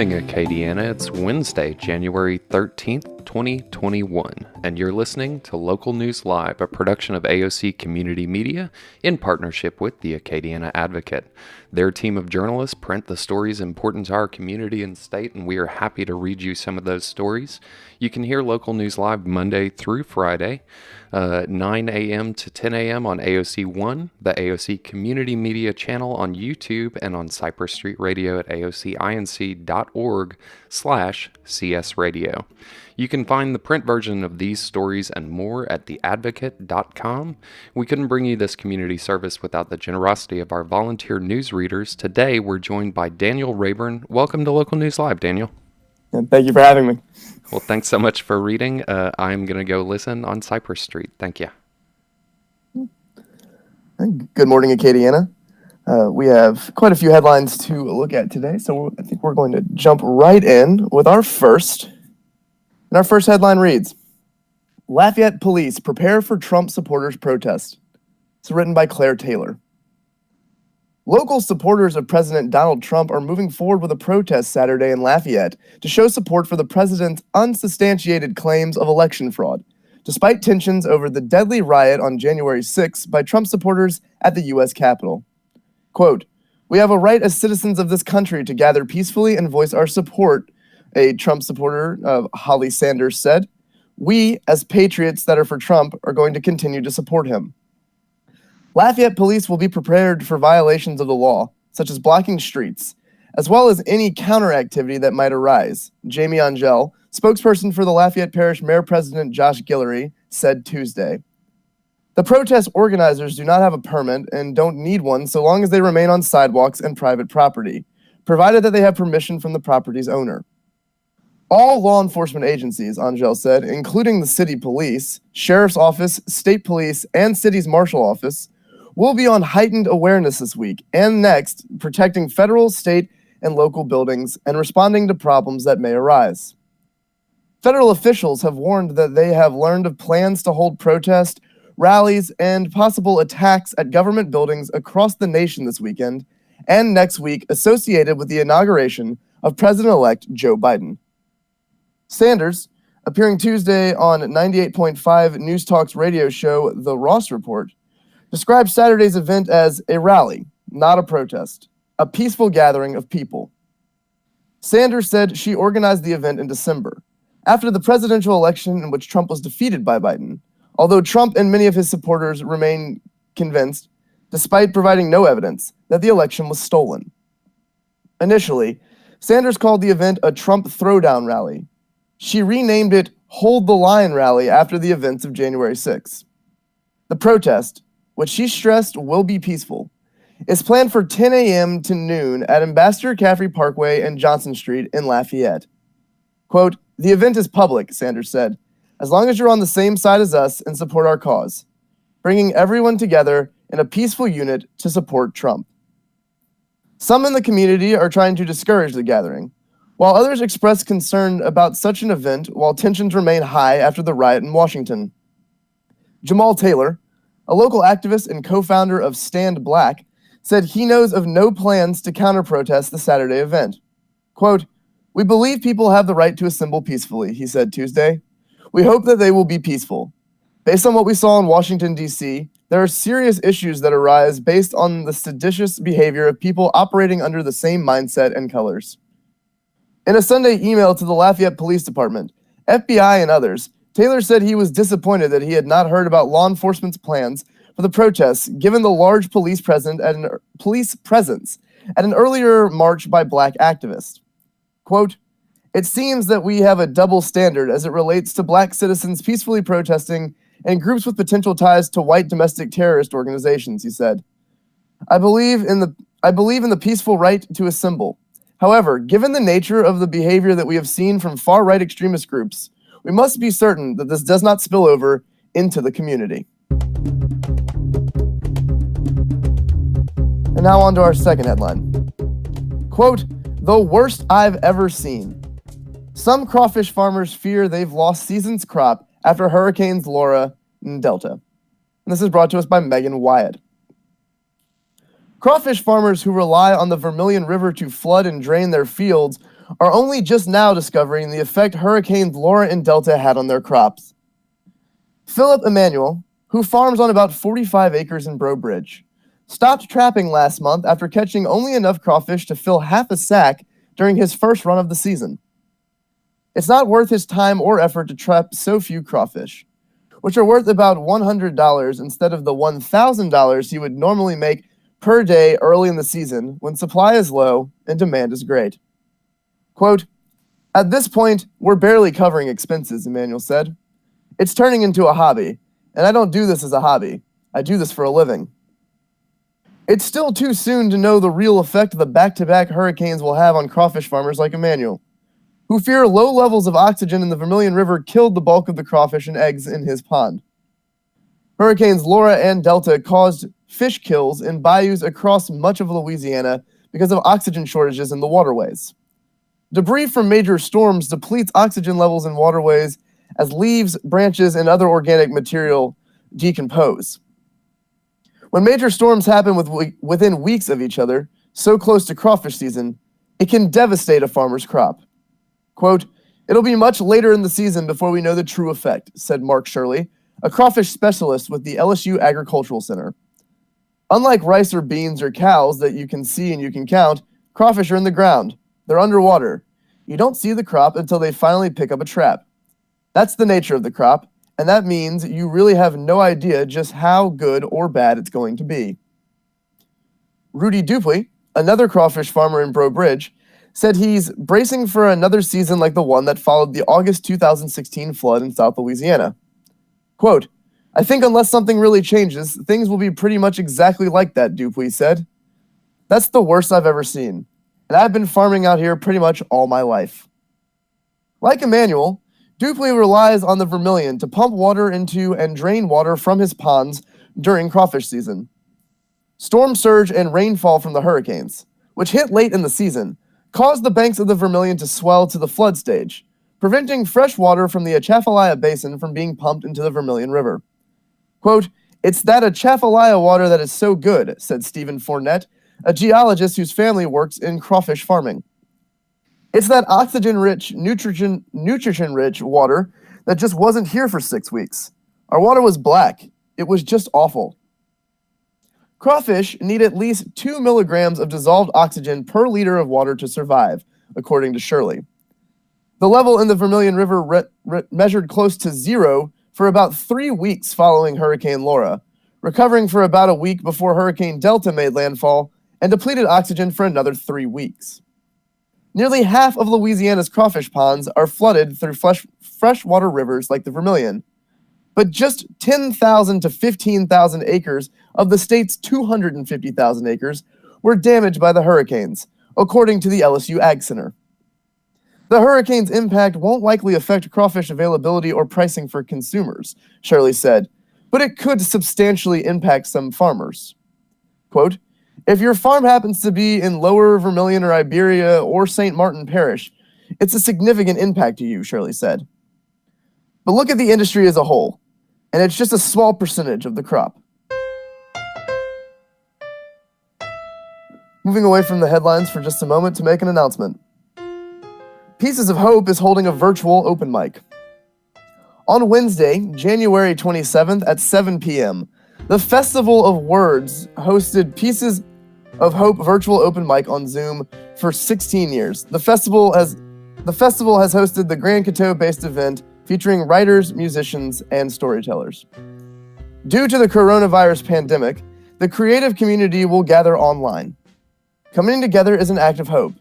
morning, Acadiana. It's Wednesday, January 13th, 2021, and you're listening to Local News Live, a production of AOC Community Media in partnership with the Acadiana Advocate. Their team of journalists print the stories important to our community and state, and we are happy to read you some of those stories. You can hear Local News Live Monday through Friday, 9 a.m. to 10 a.m. on AOC 1, the AOC Community Media channel on YouTube, and on Cypress Street Radio at aocinc.org/CS Radio. You can find the print version of these stories and more at theadvocate.com. We couldn't bring you this community service without the generosity of our volunteer news readers. Today, we're joined by Daniel Rayburn. Welcome to Local News Live, Daniel. Thank you for having me. Well, thanks so much for reading. I'm going to go listen on Cypress Street. Thank you. Good morning, Acadiana. We have quite a few headlines to look at today, so I think we're going to jump right in with our first. And our first headline reads, Lafayette police prepare for Trump supporters protest. It's written by Claire Taylor. Local supporters of President Donald Trump are moving forward with a protest Saturday in Lafayette to show support for the president's unsubstantiated claims of election fraud, despite tensions over the deadly riot on January 6 by Trump supporters at the U.S. Capitol. Quote, "We have a right as citizens of this country to gather peacefully and voice our support," a Trump supporter, Holly Sanders, said. "We, as patriots that are for Trump, are going to continue to support him." Lafayette police will be prepared for violations of the law, such as blocking streets, as well as any counter-activity that might arise, Jamie Angel, spokesperson for the Lafayette Parish Mayor-President Josh Guillory, said Tuesday. The protest organizers do not have a permit and don't need one so long as they remain on sidewalks and private property, provided that they have permission from the property's owner. All law enforcement agencies, Angel said, including the city police, sheriff's office, state police, and city's marshal office, will be on heightened awareness this week and next, protecting federal, state, and local buildings and responding to problems that may arise. Federal officials have warned that they have learned of plans to hold protests, rallies, and possible attacks at government buildings across the nation this weekend and next week associated with the inauguration of President-elect Joe Biden. Sanders, appearing Tuesday on 98.5 News Talk's radio show The Ross Report, described Saturday's event as a rally, not a protest, a peaceful gathering of people. Sanders said she organized the event in December, after the presidential election in which Trump was defeated by Biden, although Trump and many of his supporters remain convinced, despite providing no evidence, that the election was stolen. Initially, Sanders called the event a Trump throwdown rally. She renamed it Hold the Line Rally after the events of January 6. The protest, which she stressed will be peaceful, is planned for 10 a.m. to noon at Ambassador Caffrey Parkway and Johnson Street in Lafayette. Quote, "The event is public," Sanders said, "as long as you're on the same side as us and support our cause, bringing everyone together in a peaceful unit to support Trump." Some in the community are trying to discourage the gathering, while others express concern about such an event while tensions remain high after the riot in Washington. Jamal Taylor, a local activist and co-founder of Stand Black, said he knows of no plans to counter-protest the Saturday event. Quote, "We believe people have the right to assemble peacefully," he said Tuesday. "We hope that they will be peaceful. Based on what we saw in Washington, D.C., there are serious issues that arise based on the seditious behavior of people operating under the same mindset and colors." In a Sunday email to the Lafayette Police Department, FBI, and others, Taylor said he was disappointed that he had not heard about law enforcement's plans for the protests, given the large police presence at an earlier march by black activists. Quote, "It seems that we have a double standard as it relates to black citizens peacefully protesting and groups with potential ties to white domestic terrorist organizations," he said. I believe in the peaceful right to assemble. However, given the nature of the behavior that we have seen from far-right extremist groups, we must be certain that this does not spill over into the community. And now on to our second headline. Quote, "The worst I've ever seen. Some crawfish farmers fear they've lost season's crop after Hurricanes Laura and Delta." And this is brought to us by Megan Wyatt. Crawfish farmers who rely on the Vermilion River to flood and drain their fields are only just now discovering the effect Hurricanes Laura and Delta had on their crops. Philip Emanuel, who farms on about 45 acres in Breaux Bridge, stopped trapping last month after catching only enough crawfish to fill half a sack during his first run of the season. It's not worth his time or effort to trap so few crawfish, which are worth about $100 instead of the $1,000 he would normally make per day early in the season when supply is low and demand is great. Quote, "At this point, we're barely covering expenses," Emanuel said. "It's turning into a hobby, and I don't do this as a hobby. I do this for a living." It's still too soon to know the real effect the back-to-back hurricanes will have on crawfish farmers like Emanuel, who fear low levels of oxygen in the Vermilion River killed the bulk of the crawfish and eggs in his pond. Hurricanes Laura and Delta caused fish kills in bayous across much of Louisiana because of oxygen shortages in the waterways. Debris from major storms depletes oxygen levels in waterways as leaves, branches, and other organic material decompose. When major storms happen within weeks of each other, so close to crawfish season, it can devastate a farmer's crop. Quote, "It'll be much later in the season before we know the true effect," said Mark Shirley, a crawfish specialist with the LSU Agricultural Center. "Unlike rice or beans or cows that you can see and you can count, crawfish are in the ground. They're underwater. You don't see the crop until they finally pick up a trap. That's the nature of the crop, and that means you really have no idea just how good or bad it's going to be." Rudy Dupuy, another crawfish farmer in Breaux Bridge, said he's bracing for another season like the one that followed the August 2016 flood in South Louisiana. Quote, "I think unless something really changes, things will be pretty much exactly like that," Dupuy said. "That's the worst I've ever seen, and I've been farming out here pretty much all my life." Like Emanuel, Dupuy relies on the Vermilion to pump water into and drain water from his ponds during crawfish season. Storm surge and rainfall from the hurricanes, which hit late in the season, caused the banks of the Vermilion to swell to the flood stage, preventing fresh water from the Atchafalaya Basin from being pumped into the Vermilion River. Quote, "It's that Atchafalaya water that is so good," said Stephen Fournette, a geologist whose family works in crawfish farming. "It's that oxygen-rich, nutrition-rich water that just wasn't here for 6 weeks. Our water was black. It was just awful." Crawfish need at least 2 milligrams of dissolved oxygen per liter of water to survive, according to Shirley. The level in the Vermilion River measured close to zero for about 3 weeks following Hurricane Laura, recovering for about a week before Hurricane Delta made landfall and depleted oxygen for another 3 weeks. Nearly half of Louisiana's crawfish ponds are flooded through freshwater rivers like the Vermilion, but just 10,000 to 15,000 acres of the state's 250,000 acres were damaged by the hurricanes, according to the LSU Ag Center. The hurricane's impact won't likely affect crawfish availability or pricing for consumers, Shirley said, but it could substantially impact some farmers. Quote, "If your farm happens to be in Lower Vermilion or Iberia or St. Martin Parish, it's a significant impact to you," Shirley said. "But look at the industry as a whole, and it's just a small percentage of the crop." Moving away from the headlines for just a moment to make an announcement. Pieces of Hope is holding a virtual open mic. On Wednesday, January 27th at 7 p.m., the Festival of Words hosted Pieces of Hope virtual open mic on Zoom for 16 years. The festival has hosted the Grand Coteau-based event featuring writers, musicians, and storytellers. Due to the coronavirus pandemic, the creative community will gather online. Coming together is an act of hope.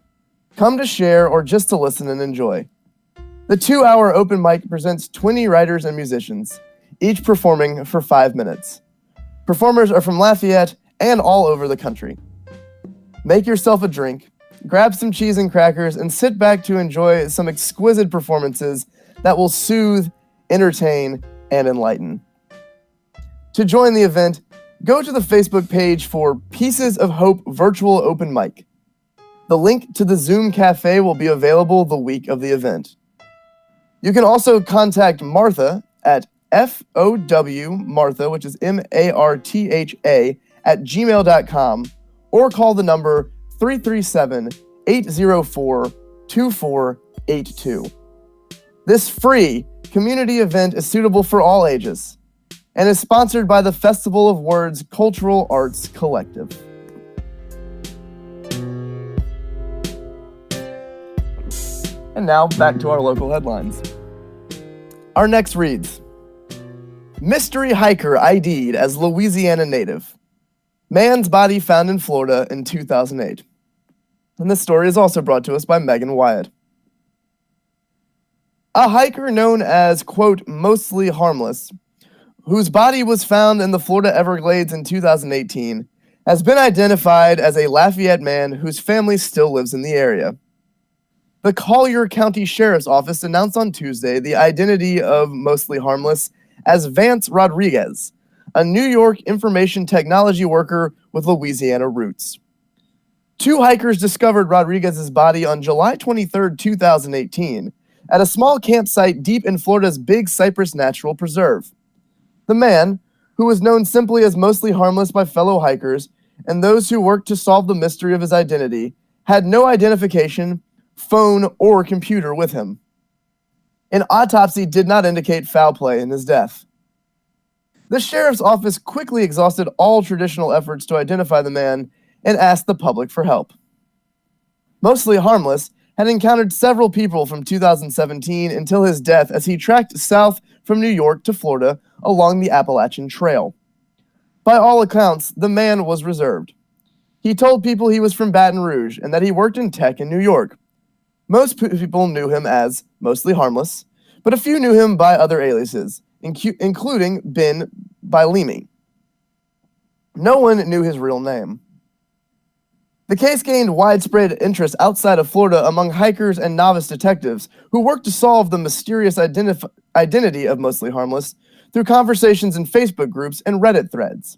Come to share or just to listen and enjoy. The 2-hour open mic presents 20 writers and musicians, each performing for 5 minutes. Performers are from Lafayette and all over the country. Make yourself a drink, grab some cheese and crackers, and sit back to enjoy some exquisite performances that will soothe, entertain, and enlighten. To join the event, go to the Facebook page for Pieces of Hope Virtual Open Mic. The link to the Zoom Cafe will be available the week of the event. You can also contact Martha at FOW Martha, which is MARTHA, at gmail.com, or call the number 337-804-1111. 2482. This free community event is suitable for all ages and is sponsored by the Festival of Words Cultural Arts Collective. And now, back to our local headlines. Our next reads, Mystery hiker ID'd as Louisiana native. Man's body found in Florida in 2008. And this story is also brought to us by Megan Wyatt. A hiker known as, quote, mostly harmless, whose body was found in the Florida Everglades in 2018, has been identified as a Lafayette man whose family still lives in the area. The Collier County Sheriff's Office announced on Tuesday the identity of mostly harmless as Vance Rodriguez, a New York information technology worker with Louisiana roots. Two hikers discovered Rodriguez's body on July 23, 2018, at a small campsite deep in Florida's Big Cypress Natural Preserve. The man, who was known simply as mostly harmless by fellow hikers and those who worked to solve the mystery of his identity, had no identification, phone, or computer with him. An autopsy did not indicate foul play in his death. The sheriff's office quickly exhausted all traditional efforts to identify the man and asked the public for help. Mostly harmless had encountered several people from 2017 until his death as he trekked south from New York to Florida along the Appalachian Trail. By all accounts, the man was reserved. He told people he was from Baton Rouge and that he worked in tech in New York. Most people knew him as mostly harmless, but a few knew him by other aliases, including Ben Bilemi. No one knew his real name. The case gained widespread interest outside of Florida among hikers and novice detectives who worked to solve the mysterious identity of mostly harmless through conversations in Facebook groups and Reddit threads.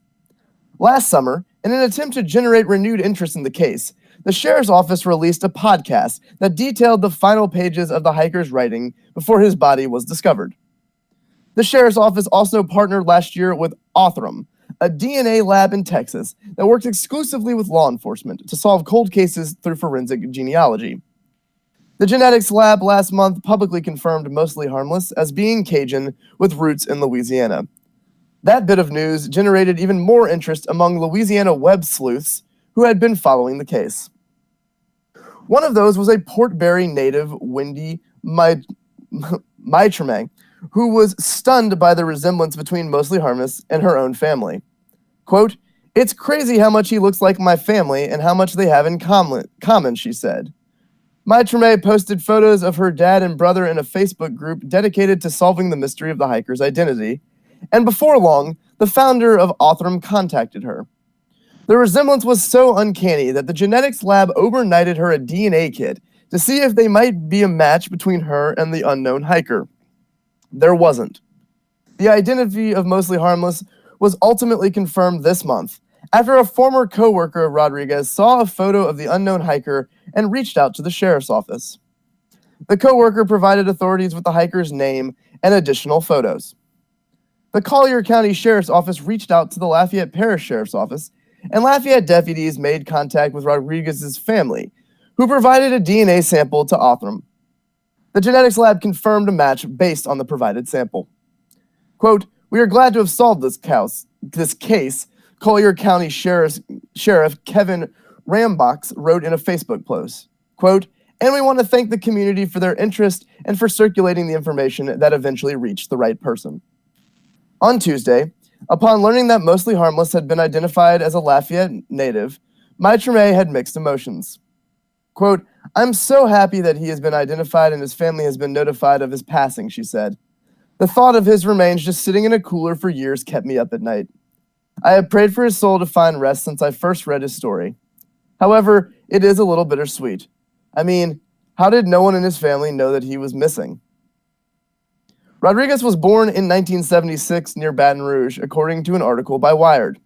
Last summer, in an attempt to generate renewed interest in the case, the sheriff's office released a podcast that detailed the final pages of the hiker's writing before his body was discovered. The sheriff's office also partnered last year with Othram, a DNA lab in Texas that works exclusively with law enforcement to solve cold cases through forensic genealogy. The genetics lab last month publicly confirmed mostly harmless as being Cajun with roots in Louisiana. That bit of news generated even more interest among Louisiana web sleuths who had been following the case. One of those was a Port Barre native, Wendy Maitrame, who was stunned by the resemblance between mostly harmless and her own family. Quote, "It's crazy how much he looks like my family and how much they have in common," she said. Maitrame posted photos of her dad and brother in a Facebook group dedicated to solving the mystery of the hiker's identity, and before long, the founder of Othram contacted her. The resemblance was so uncanny that the genetics lab overnighted her a DNA kit to see if they might be a match between her and the unknown hiker. There wasn't. The identity of mostly harmless was ultimately confirmed this month after a former co-worker of Rodriguez saw a photo of the unknown hiker and reached out to the sheriff's office. The co-worker provided authorities with the hiker's name and additional photos. The Collier County Sheriff's Office reached out to the Lafayette Parish Sheriff's Office, and Lafayette deputies made contact with Rodriguez's family, who provided a DNA sample to Othram. The genetics lab confirmed a match based on the provided sample. Quote, "We are glad to have solved this case," Collier County Sheriff Kevin Rambox wrote in a Facebook post. Quote, "And we want to thank the community for their interest and for circulating the information that eventually reached the right person." On Tuesday, upon learning that mostly harmless had been identified as a Lafayette native, Maitrame had mixed emotions. Quote, "I'm so happy that he has been identified and his family has been notified of his passing," she said. "The thought of his remains just sitting in a cooler for years kept me up at night. I have prayed for his soul to find rest since I first read his story. However, it is a little bittersweet. I mean, how did no one in his family know that he was missing?" Rodriguez was born in 1976 near Baton Rouge, according to an article by Wired.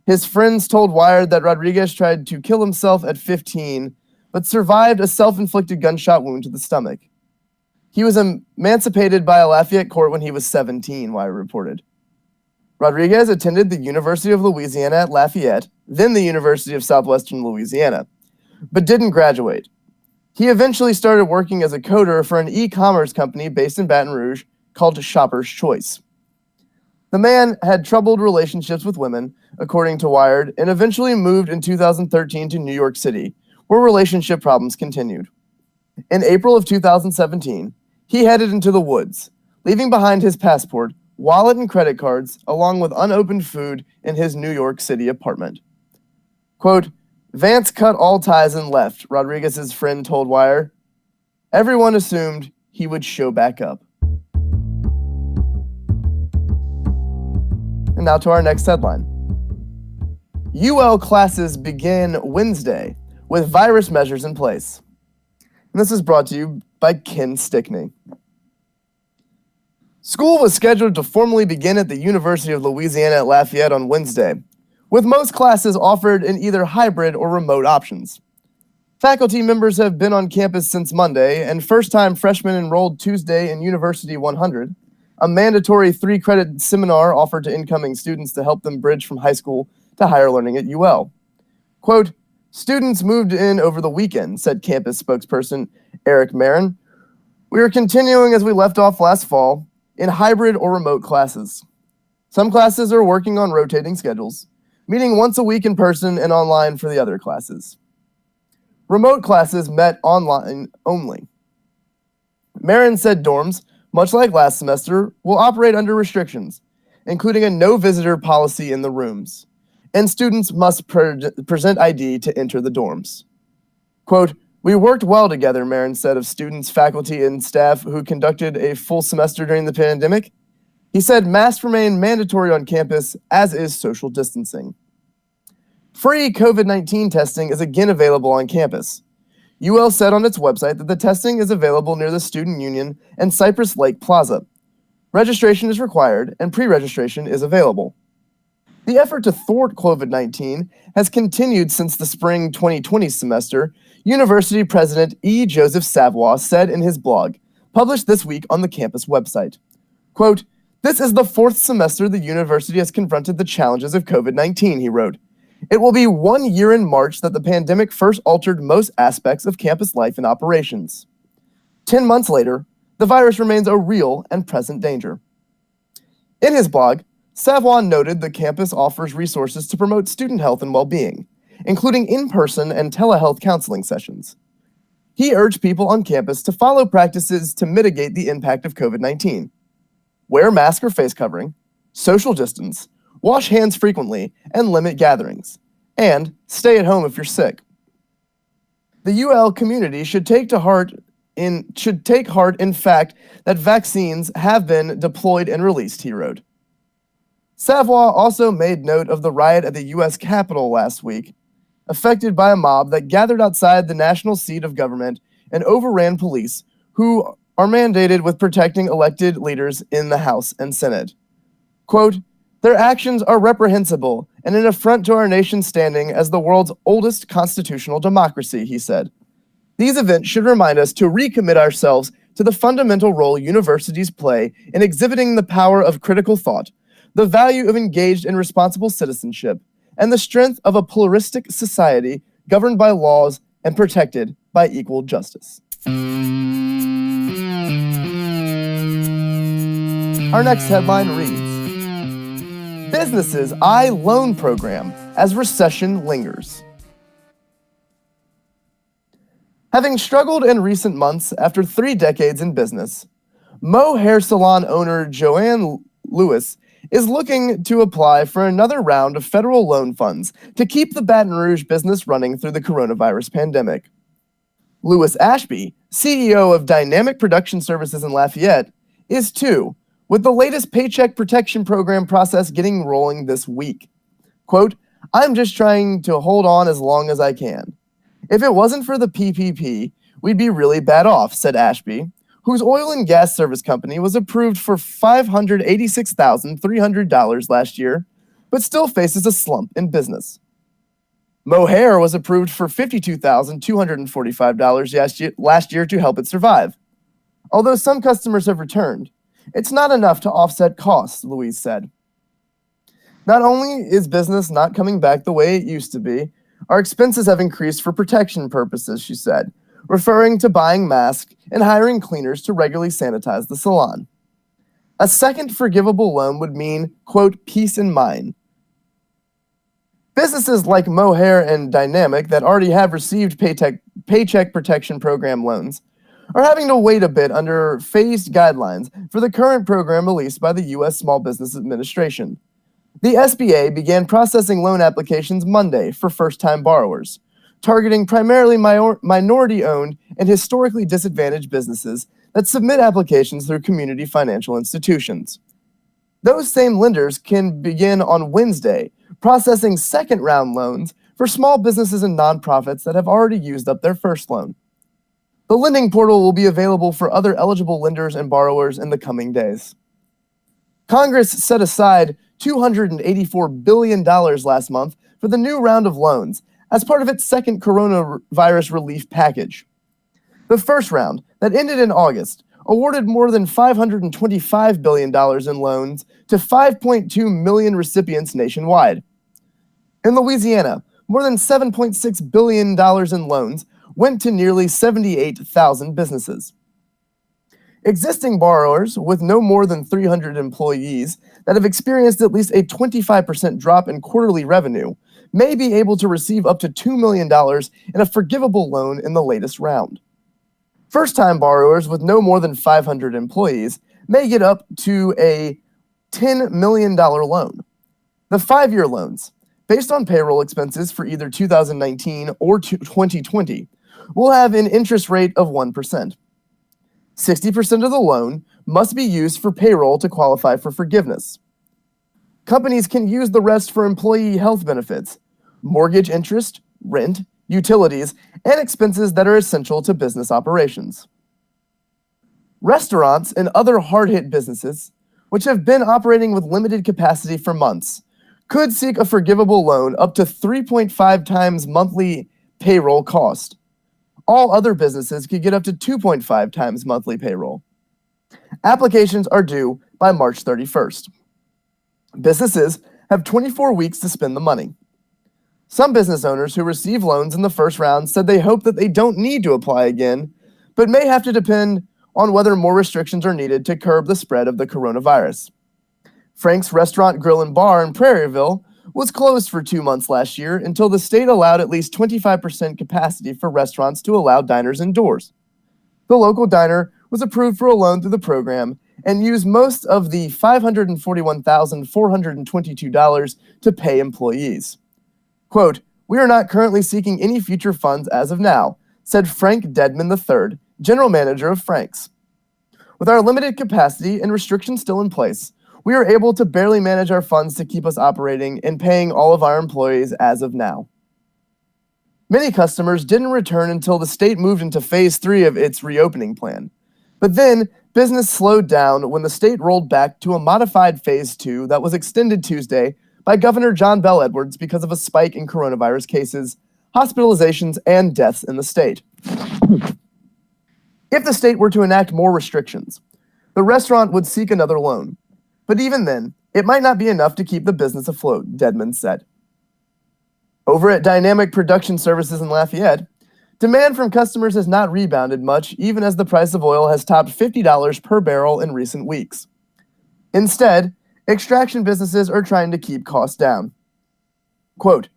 His friends told Wired that Rodriguez tried to kill himself at 15, but survived a self-inflicted gunshot wound to the stomach. He was emancipated by a Lafayette court when he was 17, Wired reported. Rodriguez attended the University of Louisiana at Lafayette, then the University of Southeastern Louisiana, but didn't graduate. He eventually started working as a coder for an e-commerce company based in Baton Rouge called Shopper's Choice. The man had troubled relationships with women, according to Wired, and eventually moved in 2013 to New York City, where relationship problems continued. In April of 2017, he headed into the woods, leaving behind his passport, wallet, and credit cards, along with unopened food in his New York City apartment. Quote, Vance cut all ties and left, Rodriguez's friend told Wire. Everyone assumed he would show back up. And now to our next headline. UL classes begin Wednesday with virus measures in place. And this is brought to you by Ken Stickney. School was scheduled to formally begin at the University of Louisiana at Lafayette on Wednesday, with most classes offered in either hybrid or remote options. Faculty members have been on campus since Monday, and first-time freshmen enrolled Tuesday in University 100, a mandatory 3-credit seminar offered to incoming students to help them bridge from high school to higher learning at UL. Quote, students moved in over the weekend, said campus spokesperson Eric Marin. We are continuing as we left off last fall in hybrid or remote classes. Some classes are working on rotating schedules, meeting once a week in person and online for the other classes. Remote classes met online only. Marin said dorms, much like last semester, will operate under restrictions, including a no-visitor policy in the rooms, and students must present ID to enter the dorms. Quote, we worked well together, Marin said of students, faculty, and staff who conducted a full semester during the pandemic. He said masks remain mandatory on campus, as is social distancing. Free COVID-19 testing is again available on campus. UL said on its website that the testing is available near the Student Union and Cypress Lake Plaza. Registration is required and pre-registration is available. The effort to thwart COVID-19 has continued since the spring 2020 semester, University President E. Joseph Savoy said in his blog, published this week on the campus website. Quote, this is the 4th semester the university has confronted the challenges of COVID-19, he wrote. It will be 1 year in March that the pandemic first altered most aspects of campus life and operations. 10 months later, the virus remains a real and present danger. In his blog, Savoy noted the campus offers resources to promote student health and well-being, including in-person and telehealth counseling sessions. He urged people on campus to follow practices to mitigate the impact of COVID-19. Wear a mask or face covering, social distance, wash hands frequently, and limit gatherings. And stay at home if you're sick. The UL community should take heart in fact that vaccines have been deployed and released, he wrote. Savoy also made note of the riot at the U.S. Capitol last week, affected by a mob that gathered outside the national seat of government and overran police who are mandated with protecting elected leaders in the House and Senate. Quote, their actions are reprehensible and an affront to our nation's standing as the world's oldest constitutional democracy, he said. These events should remind us to recommit ourselves to the fundamental role universities play in exhibiting the power of critical thought, the value of engaged and responsible citizenship, and the strength of a pluralistic society governed by laws and protected by equal justice. Our next headline reads, Businesses eye loan program as recession lingers. Having struggled in recent months after 3 decades in business, Mo hair salon owner Joanne Lewis is looking to apply for another round of federal loan funds to keep the Baton Rouge business running through the coronavirus pandemic. Louis Ashby, CEO of Dynamic Production Services in Lafayette, is too, with the latest Paycheck Protection Program process getting rolling this week. Quote, I'm just trying to hold on as long as I can. If it wasn't for the PPP, we'd be really bad off, said Ashby, whose oil and gas service company was approved for $586,300 last year, but still faces a slump in business. Mohair was approved for $52,245 last year to help it survive. Although some customers have returned, it's not enough to offset costs, Louise said. Not only is business not coming back the way it used to be, our expenses have increased for protection purposes, she said. referring to buying masks and hiring cleaners to regularly sanitize the salon. A second forgivable loan would mean, quote, peace in mind. Businesses like Mohair and Dynamic that already have received Paycheck Protection Program loans are having to wait a bit under phased guidelines for the current program released by the U.S. Small Business Administration. The SBA began processing loan applications Monday for first-time borrowers, targeting primarily minority-owned and historically disadvantaged businesses that submit applications through community financial institutions. Those same lenders can begin on Wednesday processing second-round loans for small businesses and nonprofits that have already used up their first loan. The lending portal will be available for other eligible lenders and borrowers in the coming days. Congress set aside $284 billion last month for the new round of loans as part of its second coronavirus relief package. The first round, that ended in August, awarded more than $525 billion in loans to 5.2 million recipients nationwide. In Louisiana, more than $7.6 billion in loans went to nearly 78,000 businesses. Existing borrowers with no more than 300 employees that have experienced at least a 25% drop in quarterly revenue may be able to receive up to $2 million in a forgivable loan in the latest round. First-time borrowers with no more than 500 employees may get up to a $10 million loan. The 5-year loans, based on payroll expenses for either 2019 or 2020, will have an interest rate of 1%. 60% of the loan must be used for payroll to qualify for forgiveness. Companies can use the rest for employee health benefits, mortgage interest, rent, utilities, and expenses that are essential to business operations. Restaurants and other hard-hit businesses, which have been operating with limited capacity for months, could seek a forgivable loan up to 3.5 times monthly payroll cost. All other businesses could get up to 2.5 times monthly payroll. Applications are due by March 31st. Businesses have 24 weeks to spend the money. Some business owners who receive loans in the first round said they hope that they don't need to apply again, but may have to depend on whether more restrictions are needed to curb the spread of the coronavirus. Frank's Restaurant Grill and Bar in Prairieville was closed for 2 months last year until the state allowed at least 25% capacity for restaurants to allow diners indoors. The local diner was approved for a loan through the program and used most of the $541,422 to pay employees. Quote, "We are not currently seeking any future funds as of now," said Frank Dedman III, general manager of Frank's. "With our limited capacity and restrictions still in place, we are able to barely manage our funds to keep us operating and paying all of our employees as of now." Many customers didn't return until the state moved into phase 3 of its reopening plan. But then, business slowed down when the state rolled back to a modified phase 2 that was extended Tuesday by Governor John Bel Edwards because of a spike in coronavirus cases, hospitalizations, and deaths in the state. If the state were to enact more restrictions, the restaurant would seek another loan. But even then, it might not be enough to keep the business afloat, Dedman said. Over at Dynamic Production Services in Lafayette, demand from customers has not rebounded much, even as the price of oil has topped $50 per barrel in recent weeks. Instead, extraction businesses are trying to keep costs down. Quote,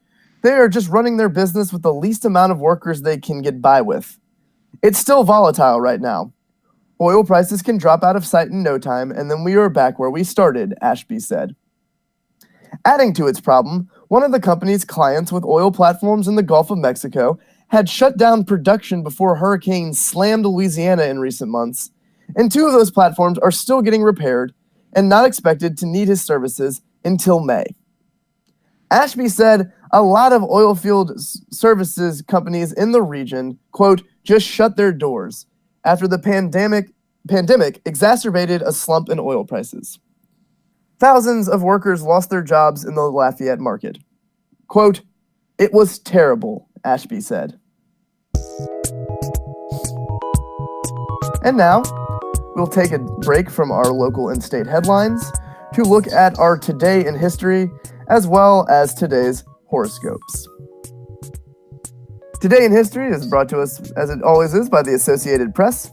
"They are just running their business with the least amount of workers they can get by with. It's still volatile right now. Oil prices can drop out of sight in no time, and then we are back where we started," Ashby said. Adding to its problem, one of the company's clients with oil platforms in the Gulf of Mexico had shut down production before hurricanes slammed Louisiana in recent months, and 2 of those platforms are still getting repaired and not expected to need his services until May. Ashby said a lot of oil field services companies in the region, quote, "just shut their doors after the pandemic exacerbated a slump in oil prices. Thousands of workers lost their jobs in the Lafayette market. Quote, "It was terrible," Ashby said. And now, we'll take a break from our local and state headlines to look at our Today in History, as well as today's horoscopes. Today in History is brought to us, as it always is, by the Associated Press.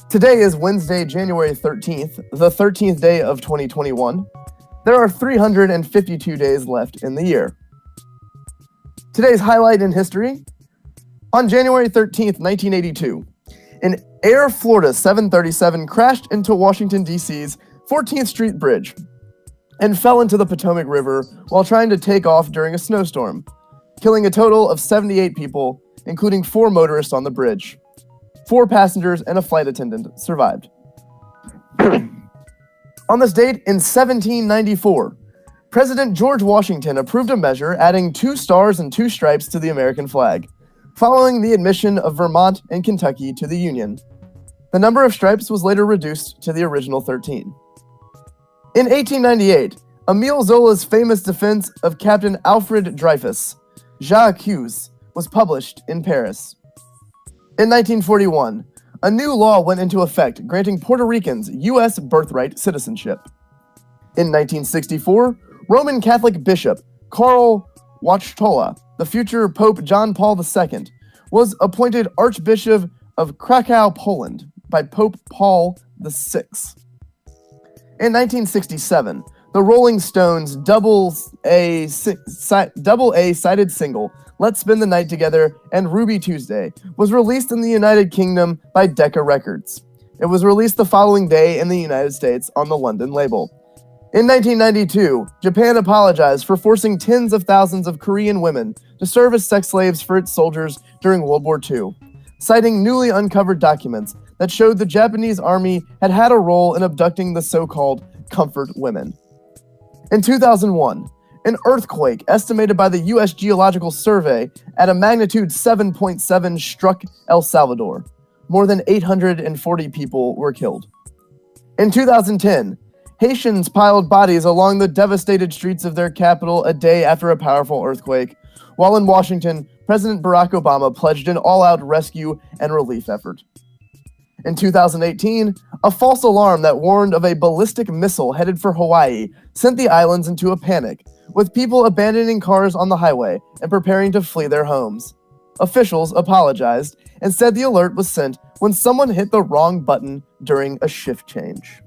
Today is Wednesday, January 13th, the 13th day of 2021. There are 352 days left in the year. Today's highlight in history: on January 13th, 1982, an Air Florida 737 crashed into Washington, D.C.'s 14th Street Bridge and fell into the Potomac River while trying to take off during a snowstorm, killing a total of 78 people, including 4 motorists on the bridge. 4 passengers and a flight attendant survived. On this date, in 1794, President George Washington approved a measure adding 2 stars and 2 stripes to the American flag, following the admission of Vermont and Kentucky to the Union. The number of stripes was later reduced to the original 13. In 1898, Émile Zola's famous defense of Captain Alfred Dreyfus, J'accuse, was published in Paris. In 1941, a new law went into effect granting Puerto Ricans U.S. birthright citizenship. In 1964, Roman Catholic Bishop Karl Wojtyla, the future Pope John Paul II, was appointed Archbishop of Krakow, Poland, by Pope Paul VI. In 1967, the Rolling Stones' double A-sided single, Let's Spend the Night Together and Ruby Tuesday, was released in the United Kingdom by Decca Records. It was released the following day in the United States on the London label. In 1992, Japan apologized for forcing tens of thousands of Korean women to serve as sex slaves for its soldiers during World War II, citing newly uncovered documents that showed the Japanese army had a role in abducting the so-called comfort women. In 2001, an earthquake estimated by the U.S. Geological Survey at a magnitude 7.7 struck El Salvador. More than 840 people were killed. In 2010, Haitians piled bodies along the devastated streets of their capital a day after a powerful earthquake, while in Washington, President Barack Obama pledged an all-out rescue and relief effort. In 2018, a false alarm that warned of a ballistic missile headed for Hawaii sent the islands into a panic, with people abandoning cars on the highway and preparing to flee their homes. Officials apologized and said the alert was sent when someone hit the wrong button during a shift change.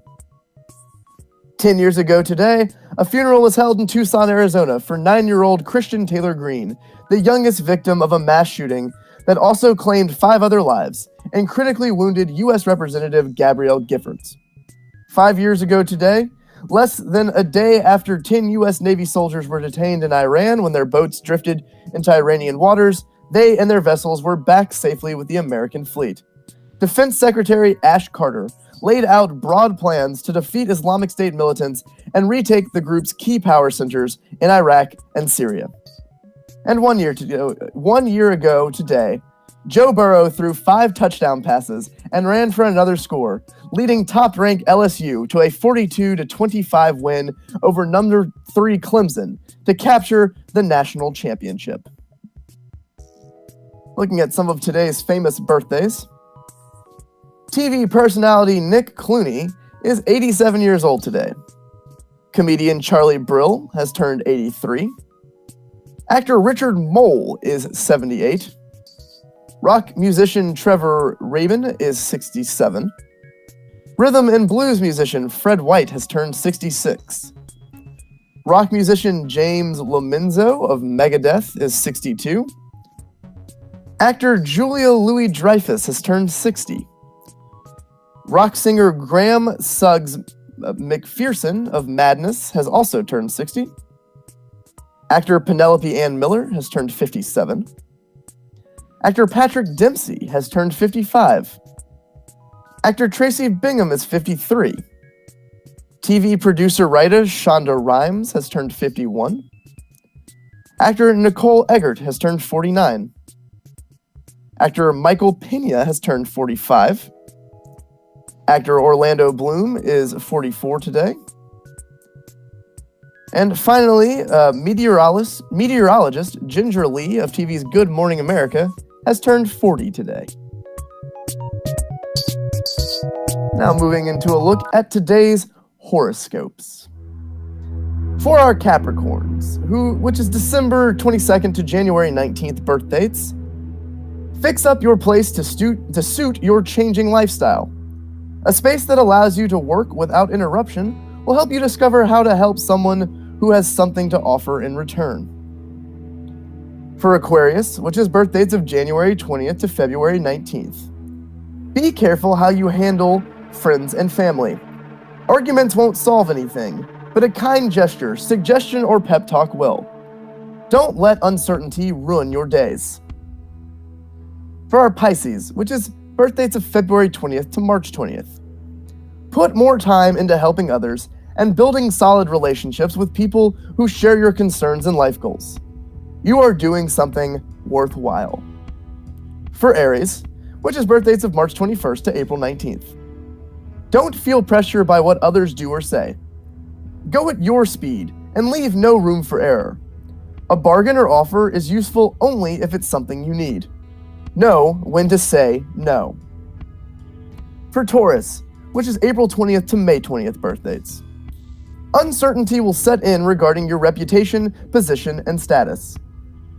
10 years ago today, a funeral was held in Tucson, Arizona for 9-year-old Christian Taylor Green, the youngest victim of a mass shooting that also claimed 5 other lives and critically wounded U.S. Representative Gabrielle Giffords. 5 years ago today, less than a day after 10 U.S. Navy soldiers were detained in Iran when their boats drifted into Iranian waters, they and their vessels were back safely with the American fleet. Defense Secretary Ash Carter laid out broad plans to defeat Islamic State militants and retake the group's key power centers in Iraq and Syria. And 1 year ago today, Joe Burrow threw 5 touchdown passes and ran for another score, leading top-ranked LSU to a 42-25 win over number 3 Clemson to capture the national championship. Looking at some of today's famous birthdays, TV personality Nick Clooney is 87 years old today. Comedian Charlie Brill has turned 83. Actor Richard Mole is 78. Rock musician Trevor Rabin is 67. Rhythm and blues musician Fred White has turned 66. Rock musician James Lomenzo of Megadeth is 62. Actor Julia Louis-Dreyfus has turned 60. Rock singer Graham Suggs McPherson of Madness has also turned 60. Actor Penelope Ann Miller has turned 57. Actor Patrick Dempsey has turned 55. Actor Tracy Bingham is 53. TV producer-writer Shonda Rhimes has turned 51. Actor Nicole Eggert has turned 49. Actor Michael Pena has turned 45. Actor Orlando Bloom is 44 today. And finally, meteorologist Ginger Lee of TV's Good Morning America has turned 40 today. Now moving into a look at today's horoscopes. For our Capricorns, which is December 22nd to January 19th birth dates, Fix up your place to suit your changing lifestyle. A space that allows you to work without interruption will help you discover how to help someone who has something to offer in return. For Aquarius, which is birth dates of January 20th to February 19th, be careful how you handle friends and family. Arguments won't solve anything, but a kind gesture, suggestion, or pep talk will. Don't let uncertainty ruin your days. For our Pisces, which is birth dates of February 20th to March 20th, put more time into helping others and building solid relationships with people who share your concerns and life goals. You are doing something worthwhile. For Aries, which is birth dates of March 21st to April 19th, don't feel pressure by what others do or say. Go at your speed and leave no room for error. A bargain or offer is useful only if it's something you need. Know when to say no. For Taurus, which is April 20th to May 20th birth dates, uncertainty will set in regarding your reputation, position, and status.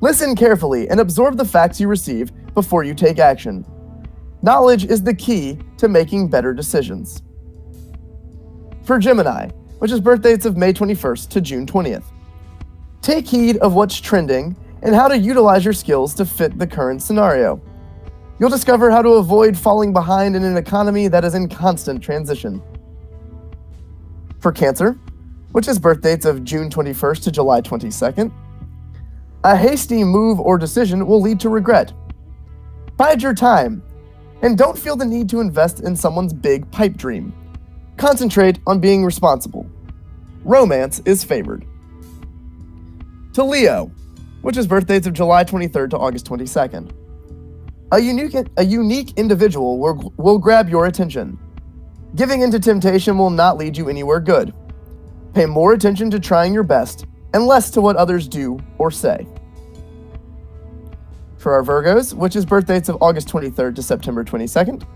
Listen carefully and absorb the facts you receive before you take action. Knowledge is the key to making better decisions. For Gemini, which is birth dates of May 21st to June 20th, take heed of what's trending and how to utilize your skills to fit the current scenario. You'll discover how to avoid falling behind in an economy that is in constant transition. For Cancer, which is birth dates of June 21st to July 22nd, a hasty move or decision will lead to regret. Bide your time, and don't feel the need to invest in someone's big pipe dream. Concentrate on being responsible. Romance is favored. To Leo, which is birth dates of July 23rd to August 22nd, a unique individual will grab your attention. Giving into temptation will not lead you anywhere good. Pay more attention to trying your best and less to what others do or say. For our Virgos, which is birth dates of August 23rd to September 22nd,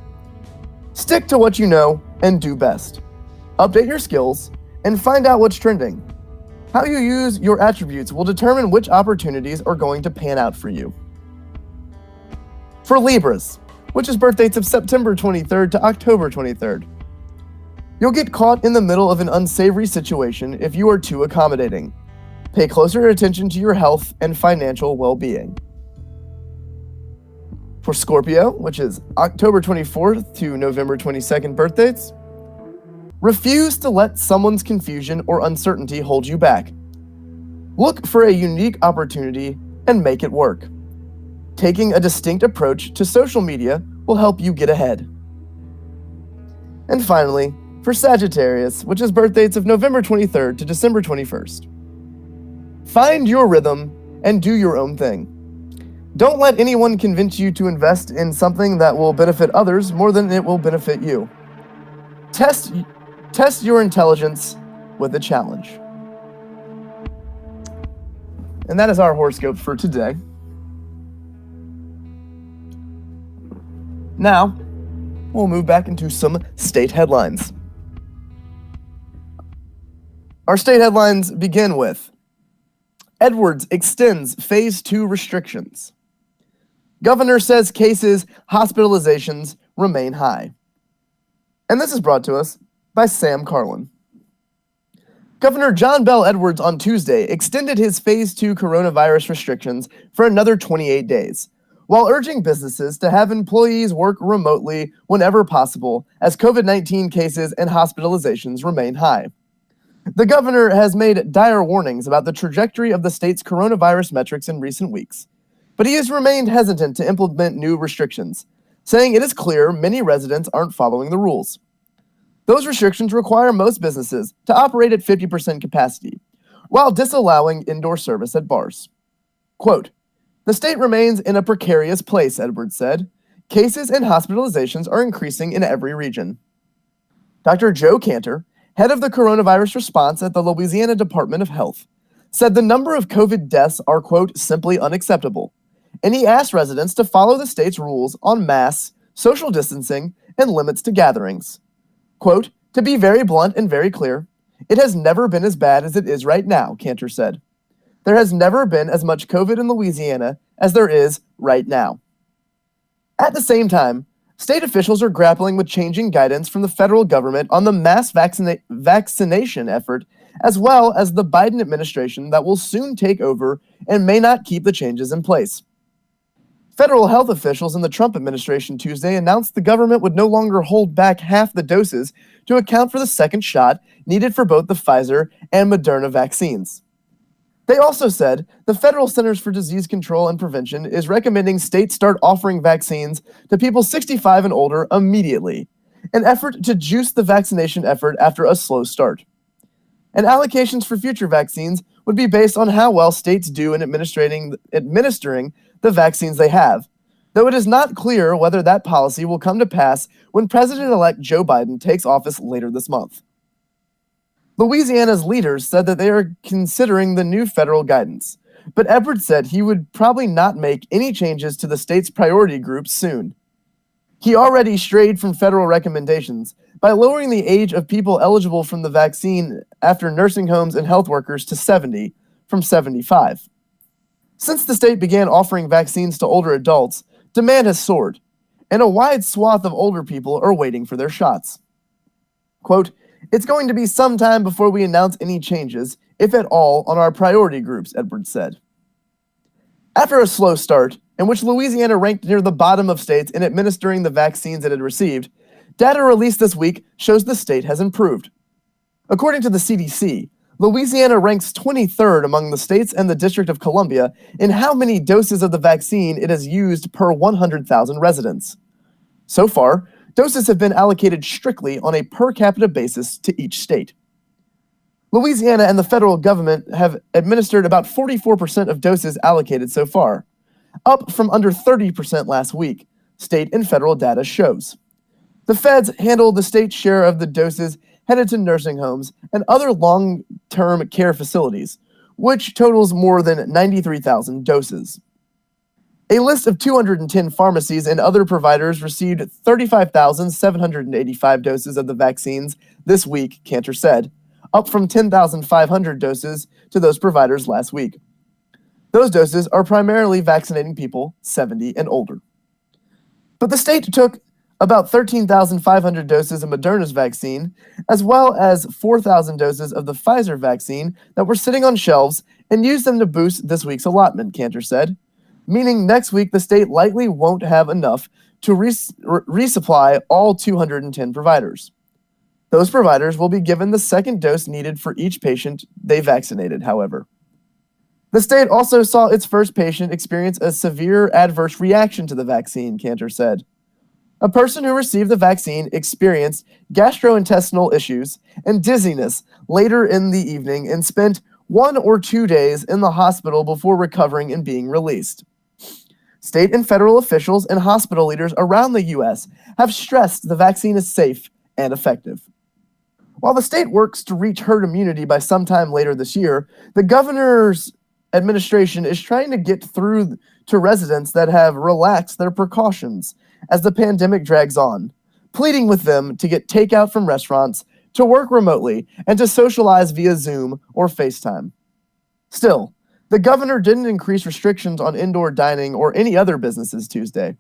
stick to what you know and do best. Update your skills and find out what's trending. How you use your attributes will determine which opportunities are going to pan out for you. For Libras, which is birth dates of September 23rd to October 23rd, you'll get caught in the middle of an unsavory situation if you are too accommodating. Pay closer attention to your health and financial well-being. For Scorpio, which is October 24th to November 22nd birth dates, refuse to let someone's confusion or uncertainty hold you back. Look for a unique opportunity and make it work. Taking a distinct approach to social media will help you get ahead. And finally, for Sagittarius, which is birth dates of November 23rd to December 21st, find your rhythm and do your own thing. Don't let anyone convince you to invest in something that will benefit others more than it will benefit you. Test your intelligence with a challenge. And that is our horoscope for today. Now, we'll move back into some state headlines. Our state headlines begin with Edwards extends Phase 2 restrictions. Governor says cases, hospitalizations remain high. And this is brought to us by Sam Carlin. Governor John Bel Edwards on Tuesday extended his Phase 2 coronavirus restrictions for another 28 days, while urging businesses to have employees work remotely whenever possible as COVID-19 cases and hospitalizations remain high. The governor has made dire warnings about the trajectory of the state's coronavirus metrics in recent weeks, but he has remained hesitant to implement new restrictions, saying it is clear many residents aren't following the rules. Those restrictions require most businesses to operate at 50% capacity, while disallowing indoor service at bars. Quote, "The state remains in a precarious place," Edwards said. "Cases and hospitalizations are increasing in every region." Dr. Joe Cantor, head of the coronavirus response at the Louisiana Department of Health, said the number of COVID deaths are, quote, "simply unacceptable," and he asked residents to follow the state's rules on masks, social distancing, and limits to gatherings. Quote, "To be very blunt and very clear, it has never been as bad as it is right now," Cantor said. "There has never been as much COVID in Louisiana as there is right now." At the same time, state officials are grappling with changing guidance from the federal government on the mass vaccination effort, as well as the Biden administration that will soon take over and may not keep the changes in place. Federal health officials in the Trump administration Tuesday announced the government would no longer hold back half the doses to account for the second shot needed for both the Pfizer and Moderna vaccines. They also said the Federal Centers for Disease Control and Prevention is recommending states start offering vaccines to people 65 and older immediately, an effort to juice the vaccination effort after a slow start. And allocations for future vaccines would be based on how well states do in administering the vaccines they have, though it is not clear whether that policy will come to pass when President-elect Joe Biden takes office later this month. Louisiana's leaders said that they are considering the new federal guidance, but Edwards said he would probably not make any changes to the state's priority groups soon. He already strayed from federal recommendations by lowering the age of people eligible from the vaccine after nursing homes and health workers to 70 from 75. Since the state began offering vaccines to older adults, demand has soared, and a wide swath of older people are waiting for their shots. Quote, "It's going to be some time before we announce any changes, if at all, on our priority groups," Edwards said. After a slow start, in which Louisiana ranked near the bottom of states in administering the vaccines it had received, data released this week shows the state has improved. According to the CDC, Louisiana ranks 23rd among the states and the District of Columbia in how many doses of the vaccine it has used per 100,000 residents. So far, doses have been allocated strictly on a per capita basis to each state. Louisiana and the federal government have administered about 44% of doses allocated so far, up from under 30% last week, state and federal data shows. The feds handle the state's share of the doses headed to nursing homes and other long-term care facilities, which totals more than 93,000 doses. A list of 210 pharmacies and other providers received 35,785 doses of the vaccines this week, Cantor said, up from 10,500 doses to those providers last week. Those doses are primarily vaccinating people 70 and older. But the state took about 13,500 doses of Moderna's vaccine, as well as 4,000 doses of the Pfizer vaccine that were sitting on shelves, and used them to boost this week's allotment, Cantor said, meaning next week the state likely won't have enough to resupply all 210 providers. Those providers will be given the second dose needed for each patient they vaccinated, however. The state also saw its first patient experience a severe adverse reaction to the vaccine, Cantor said. A person who received the vaccine experienced gastrointestinal issues and dizziness later in the evening and spent 1 or 2 days in the hospital before recovering and being released. State and federal officials and hospital leaders around the U.S. have stressed the vaccine is safe and effective. While the state works to reach herd immunity by sometime later this year, the governor's administration is trying to get through to residents that have relaxed their precautions as the pandemic drags on, pleading with them to get takeout from restaurants, to work remotely, and to socialize via Zoom or FaceTime. Still, the governor didn't increase restrictions on indoor dining or any other businesses Tuesday.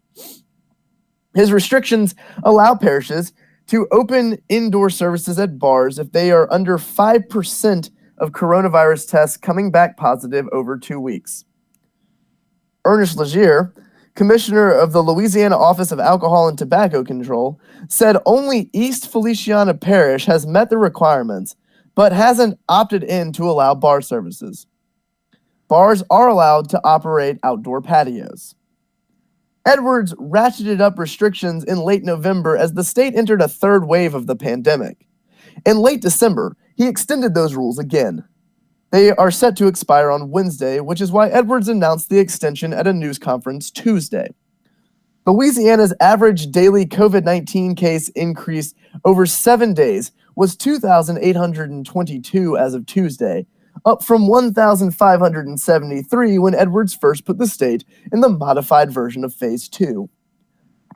His restrictions allow parishes to open indoor services at bars if they are under 5% of coronavirus tests coming back positive over 2 weeks. Ernest Legier, commissioner of the Louisiana Office of Alcohol and Tobacco Control, said only East Feliciana Parish has met the requirements, but hasn't opted in to allow bar services. Bars are allowed to operate outdoor patios. Edwards ratcheted up restrictions in late November as the state entered a third wave of the pandemic. In late December, he extended those rules again. They are set to expire on Wednesday, which is why Edwards announced the extension at a news conference Tuesday. Louisiana's average daily COVID-19 case increase over 7 days was 2,822 as of Tuesday, up from 1,573 when Edwards first put the state in the modified version of Phase 2.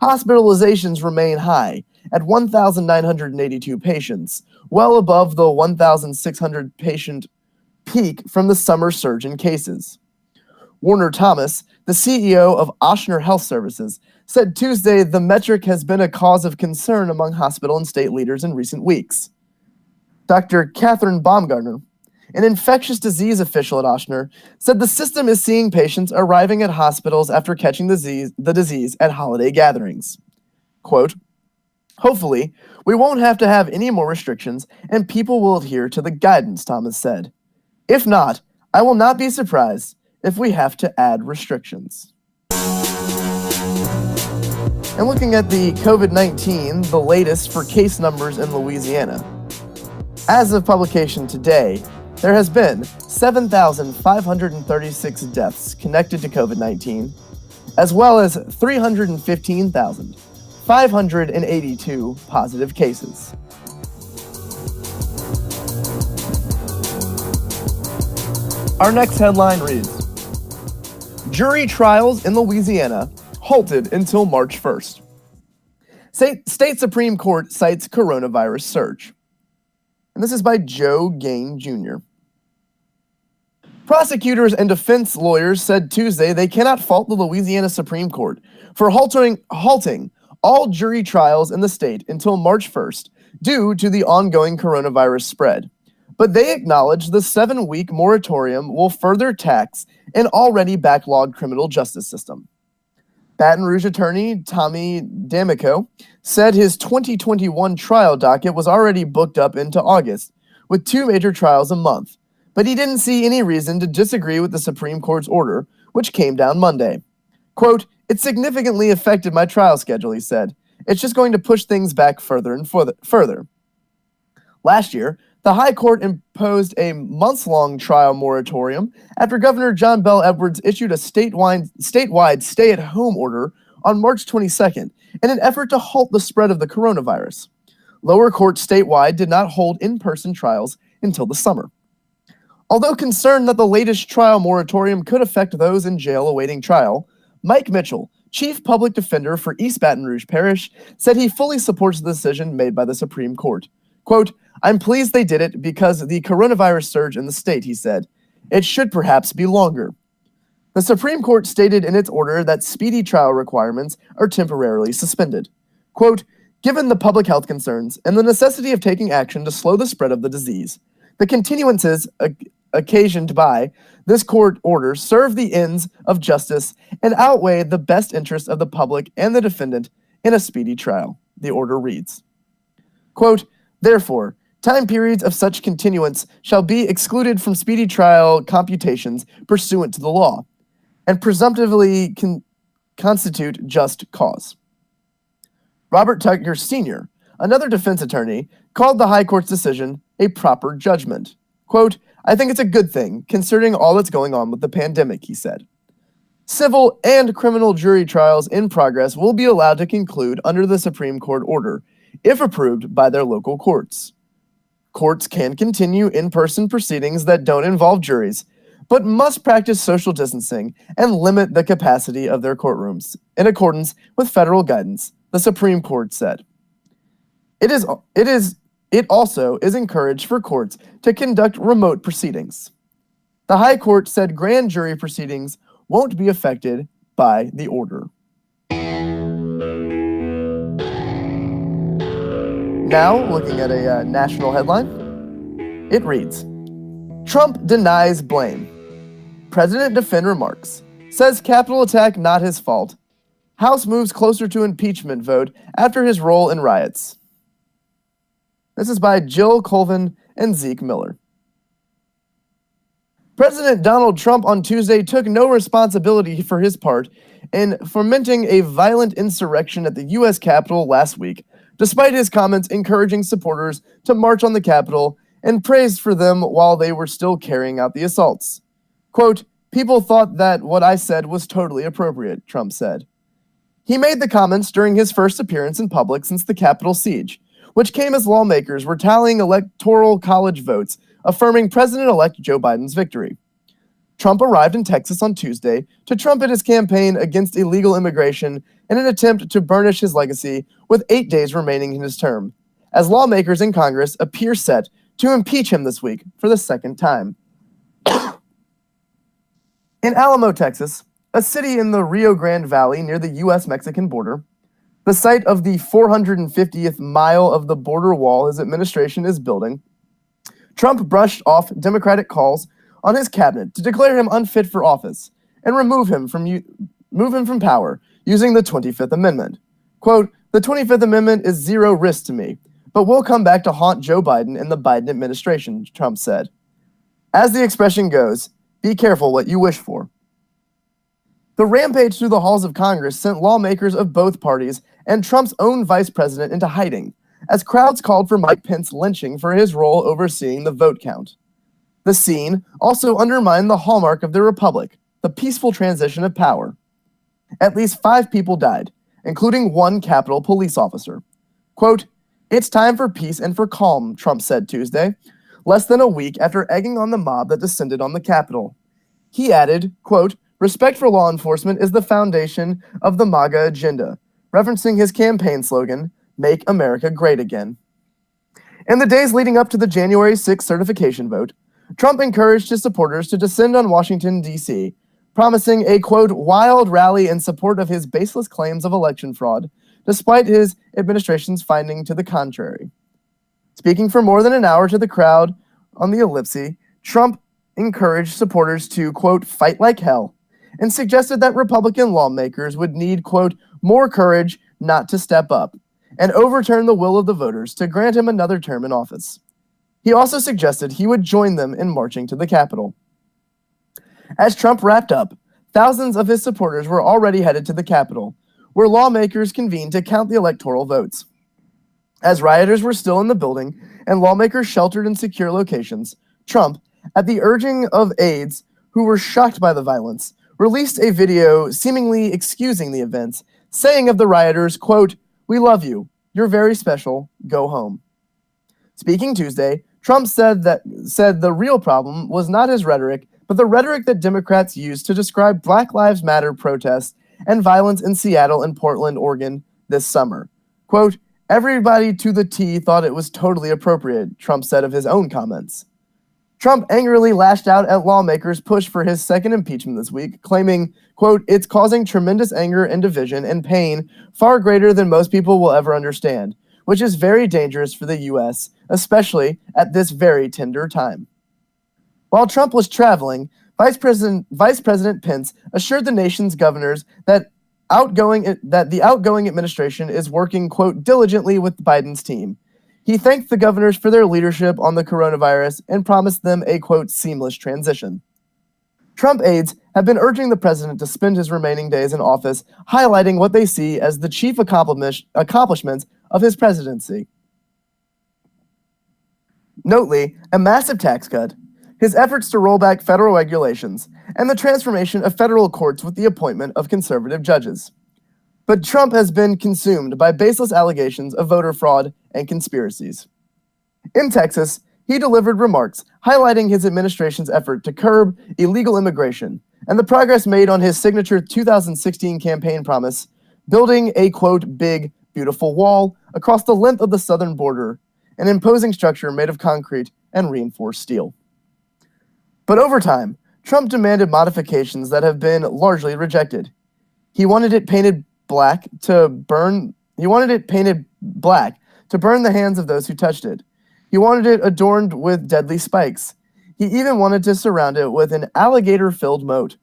Hospitalizations remain high at 1,982 patients, well above the 1,600 patient peak from the summer surge in cases. Warner Thomas, the CEO of Ochsner Health Services, said Tuesday the metric has been a cause of concern among hospital and state leaders in recent weeks. Dr. Catherine Baumgartner, an infectious disease official at Ochsner, said the system is seeing patients arriving at hospitals after catching the disease at holiday gatherings. Quote, "Hopefully, we won't have to have any more restrictions and people will adhere to the guidance," Thomas said. "If not, I will not be surprised if we have to add restrictions." And looking at the COVID-19, the latest for case numbers in Louisiana. As of publication today, there has been 7,536 deaths connected to COVID-19, as well as 315,582 positive cases. Our next headline reads, Jury trials in Louisiana halted until March 1st. State Supreme Court cites coronavirus surge. And this is by Joe Gain Jr. Prosecutors and defense lawyers said Tuesday they cannot fault the Louisiana Supreme Court for halting all jury trials in the state until March 1st due to the ongoing coronavirus spread. But they acknowledge the 7-week moratorium will further tax an already backlogged criminal justice system. Baton Rouge attorney Tommy D'Amico said his 2021 trial docket was already booked up into August, with 2 major trials a month, but he didn't see any reason to disagree with the Supreme Court's order, which came down Monday. Quote, "It significantly affected my trial schedule," he said. "It's just going to push things back further and further." Last year, the High Court imposed a months-long trial moratorium after Governor John Bel Edwards issued a statewide stay-at-home order on March 22nd in an effort to halt the spread of the coronavirus. Lower courts statewide did not hold in-person trials until the summer. Although concerned that the latest trial moratorium could affect those in jail awaiting trial, Mike Mitchell, Chief Public Defender for East Baton Rouge Parish, said he fully supports the decision made by the Supreme Court. Quote, "I'm pleased they did it because the coronavirus surge in the state," he said. "It should perhaps be longer." The Supreme Court stated in its order that speedy trial requirements are temporarily suspended. Quote, "Given the public health concerns and the necessity of taking action to slow the spread of the disease, the continuances occasioned by this court order serve the ends of justice and outweigh the best interests of the public and the defendant in a speedy trial," the order reads. Quote, "Therefore, time periods of such continuance shall be excluded from speedy trial computations pursuant to the law, and presumptively constitute just cause." Robert Tucker Sr., another defense attorney, called the High Court's decision a proper judgment. Quote, "I think it's a good thing, considering all that's going on with the pandemic," he said. Civil and criminal jury trials in progress will be allowed to conclude under the Supreme Court order, if approved by their local courts. Courts can continue in-person proceedings that don't involve juries, but must practice social distancing and limit the capacity of their courtrooms, in accordance with federal guidance, the Supreme Court said. It also is encouraged for courts to conduct remote proceedings. The High Court said grand jury proceedings won't be affected by the order. Now, looking at a national headline, it reads, Trump denies blame. President defend remarks. Says Capitol attack not his fault. House moves closer to impeachment vote after his role in riots. This is by Jill Colvin and Zeke Miller. President Donald Trump on Tuesday took no responsibility for his part in fomenting a violent insurrection at the U.S. Capitol last week, despite his comments encouraging supporters to march on the Capitol and praised for them while they were still carrying out the assaults. Quote, "People thought that what I said was totally appropriate," Trump said. He made the comments during his first appearance in public since the Capitol siege, which came as lawmakers were tallying electoral college votes, affirming President-elect Joe Biden's victory. Trump arrived in Texas on Tuesday to trumpet his campaign against illegal immigration in an attempt to burnish his legacy with 8 days remaining in his term, as lawmakers in Congress appear set to impeach him this week for the second time. In Alamo, Texas, a city in the Rio Grande Valley near the U.S.-Mexican border, the site of the 450th mile of the border wall his administration is building, Trump brushed off Democratic calls on his cabinet to declare him unfit for office and move him from power using the 25th Amendment. Quote, "The 25th Amendment is zero risk to me, but will come back to haunt Joe Biden and the Biden administration," Trump said. As the expression goes, be careful what you wish for. The rampage through the halls of Congress sent lawmakers of both parties and Trump's own vice president into hiding, as crowds called for Mike Pence lynching for his role overseeing the vote count. The scene also undermined the hallmark of the republic, the peaceful transition of power. At least 5 people died, including one Capitol police officer. Quote, "It's time for peace and for calm," Trump said Tuesday, less than a week after egging on the mob that descended on the Capitol. He added, quote, "Respect for law enforcement is the foundation of the MAGA agenda," referencing his campaign slogan, "Make America Great Again." In the days leading up to the January 6th certification vote, Trump encouraged his supporters to descend on Washington, D.C., promising a, quote, "wild rally in support of his baseless claims of election fraud, despite his administration's finding to the contrary." Speaking for more than an hour to the crowd on the Ellipse, Trump encouraged supporters to, quote, "fight like hell," and suggested that Republican lawmakers would need, quote, "more courage not to step up," and overturn the will of the voters to grant him another term in office. He also suggested he would join them in marching to the Capitol. As Trump wrapped up, thousands of his supporters were already headed to the Capitol, where lawmakers convened to count the electoral votes. As rioters were still in the building and lawmakers sheltered in secure locations, Trump, at the urging of aides who were shocked by the violence, released a video seemingly excusing the events, saying of the rioters, quote, "We love you. You're very special. Go home." Speaking Tuesday, Trump said the real problem was not his rhetoric, but the rhetoric that Democrats used to describe Black Lives Matter protests and violence in Seattle and Portland, Oregon this summer. Quote, "Everybody to the T thought it was totally appropriate," Trump said of his own comments. Trump angrily lashed out at lawmakers' push for his second impeachment this week, claiming, quote, "It's causing tremendous anger and division and pain far greater than most people will ever understand, which is very dangerous for the U.S., especially at this very tender time." While Trump was traveling, Vice President Pence assured the nation's governors that the outgoing administration is working, quote, "diligently with Biden's team." He thanked the governors for their leadership on the coronavirus and promised them a, quote, "seamless transition." Trump aides have been urging the president to spend his remaining days in office highlighting what they see as the chief accomplishments of his presidency. Notably, a massive tax cut, his efforts to roll back federal regulations, and the transformation of federal courts with the appointment of conservative judges. But Trump has been consumed by baseless allegations of voter fraud and conspiracies. In Texas, he delivered remarks highlighting his administration's effort to curb illegal immigration and the progress made on his signature 2016 campaign promise, building a, quote, "big, beautiful wall across the length of the southern border, an imposing structure made of concrete and reinforced steel." But over time, Trump demanded modifications that have been largely rejected. He wanted it painted black to burn the hands of those who touched it. He wanted it adorned with deadly spikes. He even wanted to surround it with an alligator-filled moat.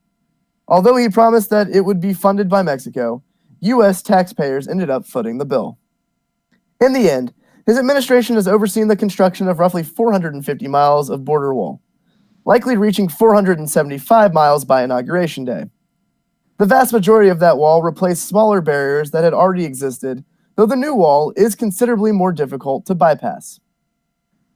Although he promised that it would be funded by Mexico, U.S. taxpayers ended up footing the bill. In the end, his administration has overseen the construction of roughly 450 miles of border wall, likely reaching 475 miles by Inauguration Day. The vast majority of that wall replaced smaller barriers that had already existed, though the new wall is considerably more difficult to bypass.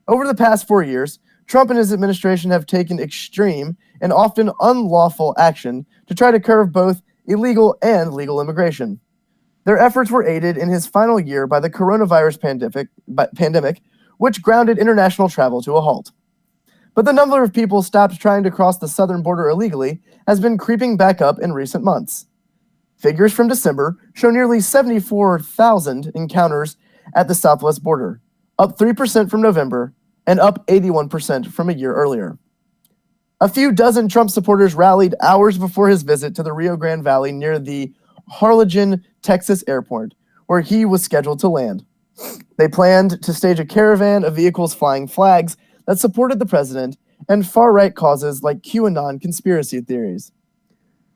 Over the past 4 years, Trump and his administration have taken extreme and often unlawful action to try to curb both illegal and legal immigration. Their efforts were aided in his final year by the coronavirus pandemic, which grounded international travel to a halt. But the number of people stopped trying to cross the southern border illegally has been creeping back up in recent months. Figures from December show nearly 74,000 encounters at the southwest border, up 3% from November and up 81% from a year earlier. A few dozen Trump supporters rallied hours before his visit to the Rio Grande Valley near the Harlingen, Texas airport, where he was scheduled to land. They planned to stage a caravan of vehicles flying flags that supported the president and far-right causes like QAnon conspiracy theories.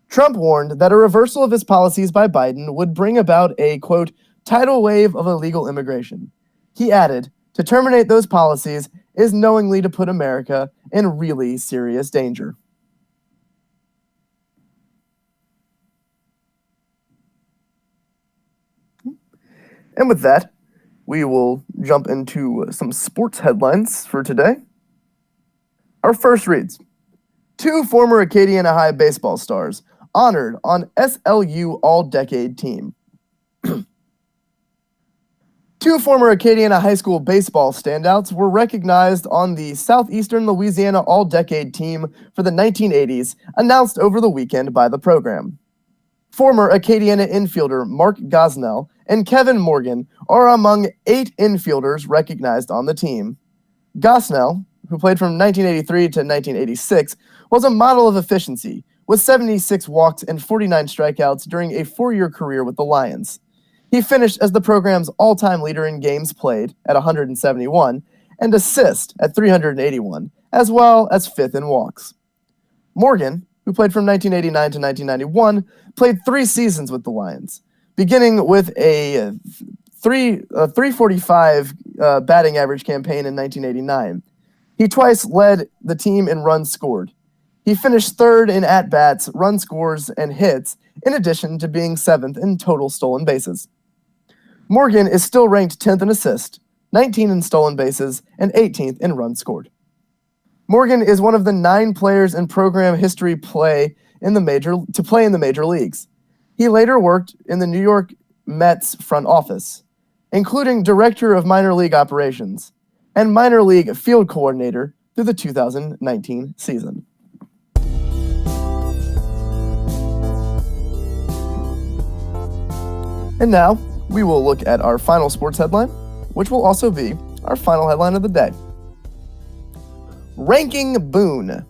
Trump warned that a reversal of his policies by Biden would bring about a, quote, tidal wave of illegal immigration. He added, to terminate those policies is knowingly to put America in really serious danger. And with that, we will jump into some sports headlines for today. Our first reads, 2 former Acadiana High baseball stars honored on SLU All-Decade Team. 2 former Acadiana High School baseball standouts were recognized on the Southeastern Louisiana All-Decade Team for the 1980s, announced over the weekend by the program. Former Acadiana infielder Mark Gosnell and Kevin Morgan are among 8 infielders recognized on the team. Gosnell, who played from 1983 to 1986, was a model of efficiency, with 76 walks and 49 strikeouts during a 4-year career with the Lions. He finished as the program's all-time leader in games played at 171 and assists at 381, as well as 5th in walks. Morgan, who played from 1989 to 1991, played 3 seasons with the Lions, beginning with a 345 batting average campaign in 1989. He twice led the team in runs scored. He finished 3rd in at-bats, run scores, and hits, in addition to being 7th in total stolen bases. Morgan is still ranked 10th in assists, 19th in stolen bases, and 18th in runs scored. Morgan is one of the 9 players in program history to play in the major leagues. He later worked in the New York Mets front office, including director of minor league operations and minor league field coordinator through the 2019 season. And now, we will look at our final sports headline, which will also be our final headline of the day. Ranking Boone.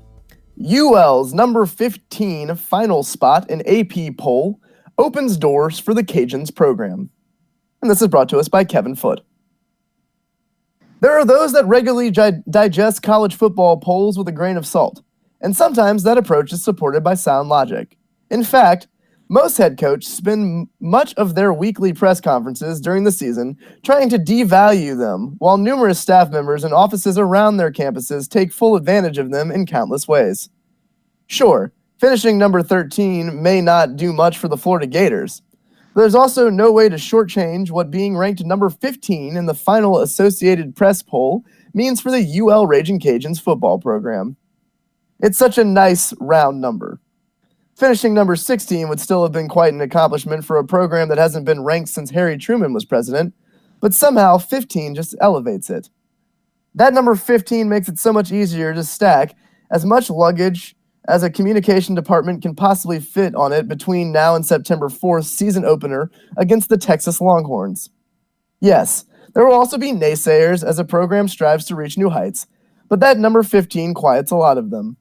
UL's number 15 final spot in AP poll opens doors for the Cajuns program. And this is brought to us by Kevin Foote. There are those that regularly digest college football polls with a grain of salt, and sometimes that approach is supported by sound logic. In fact, most head coaches spend much of their weekly press conferences during the season trying to devalue them, while numerous staff members and offices around their campuses take full advantage of them in countless ways. Sure, finishing number 13 may not do much for the Florida Gators, but there's also no way to shortchange what being ranked number 15 in the final Associated Press poll means for the UL Raging Cajuns football program. It's such a nice round number. Finishing number 16 would still have been quite an accomplishment for a program that hasn't been ranked since Harry Truman was president, but somehow 15 just elevates it. That number 15 makes it so much easier to stack as much luggage as a communication department can possibly fit on it between now and September 4th season opener against the Texas Longhorns. Yes, there will also be naysayers as a program strives to reach new heights, but that number 15 quiets a lot of them.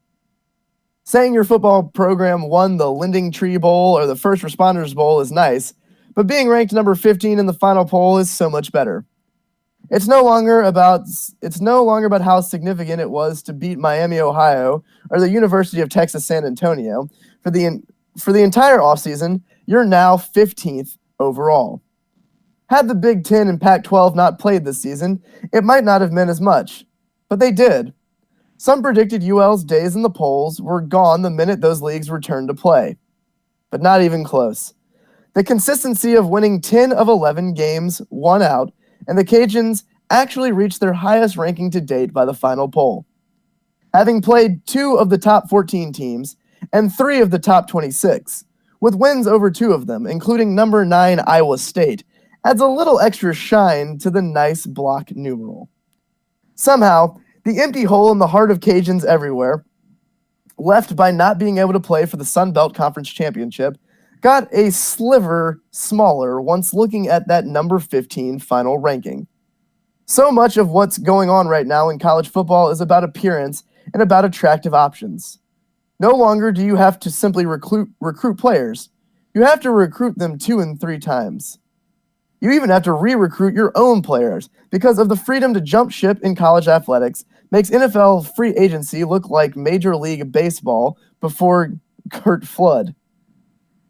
Saying your football program won the Lending Tree Bowl or the First Responders Bowl is nice, but being ranked number 15 in the final poll is so much better. It's no longer about how significant it was to beat Miami, Ohio, or the University of Texas San Antonio. For the entire offseason, you're now 15th overall. Had the Big Ten and Pac-12 not played this season, it might not have meant as much, but they did. Some predicted UL's days in the polls were gone the minute those leagues returned to play, but not even close. The consistency of winning 10 of 11 games won out, and the Cajuns actually reached their highest ranking to date by the final poll. Having played 2 of the top 14 teams and 3 of the top 26, with wins over 2 of them, including number 9 Iowa State, adds a little extra shine to the nice block numeral. Somehow, the empty hole in the heart of Cajuns everywhere, left by not being able to play for the Sun Belt Conference Championship, got a sliver smaller once looking at that number 15 final ranking. So much of what's going on right now in college football is about appearance and about attractive options. No longer do you have to simply recruit players. You have to recruit them 2 and 3 times. You even have to re-recruit your own players because of the freedom to jump ship in college athletics makes NFL free agency look like Major League Baseball before Curt Flood.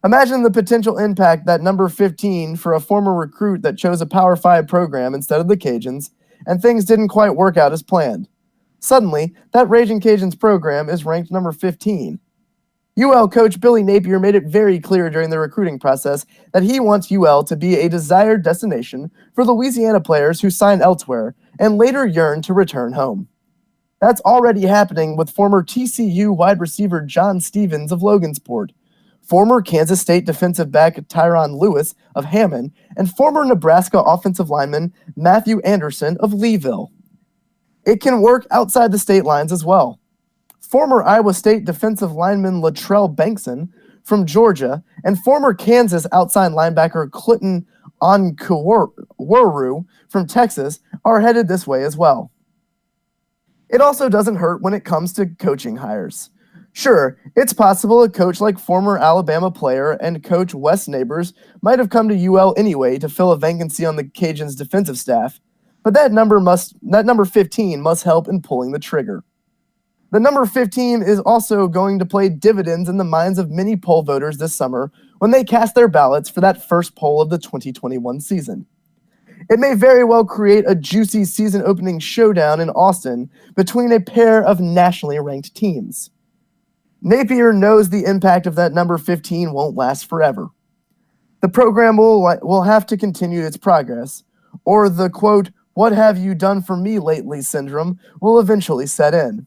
Imagine the potential impact that number 15 for a former recruit that chose a Power 5 program instead of the Cajuns, and things didn't quite work out as planned. Suddenly, that Raging Cajuns program is ranked number 15. UL coach Billy Napier made it very clear during the recruiting process that he wants UL to be a desired destination for Louisiana players who sign elsewhere and later yearn to return home. That's already happening with former TCU wide receiver John Stevens of Logansport, former Kansas State defensive back Tyron Lewis of Hammond, and former Nebraska offensive lineman Matthew Anderson of Leeville. It can work outside the state lines as well. Former Iowa State defensive lineman Latrell Bankson from Georgia and former Kansas outside linebacker Clinton Onwuaru from Texas are headed this way as well. It also doesn't hurt when it comes to coaching hires. Sure, it's possible a coach like former Alabama player and coach Wes Neighbors might have come to UL anyway to fill a vacancy on the Cajuns' defensive staff, but that number 15 must help in pulling the trigger. The number 15 is also going to play dividends in the minds of many poll voters this summer when they cast their ballots for that first poll of the 2021 season. It may very well create a juicy season-opening showdown in Austin between a pair of nationally ranked teams. Napier knows the impact of that number 15 won't last forever. The program will have to continue its progress, or the, quote, "what have you done for me lately" syndrome will eventually set in.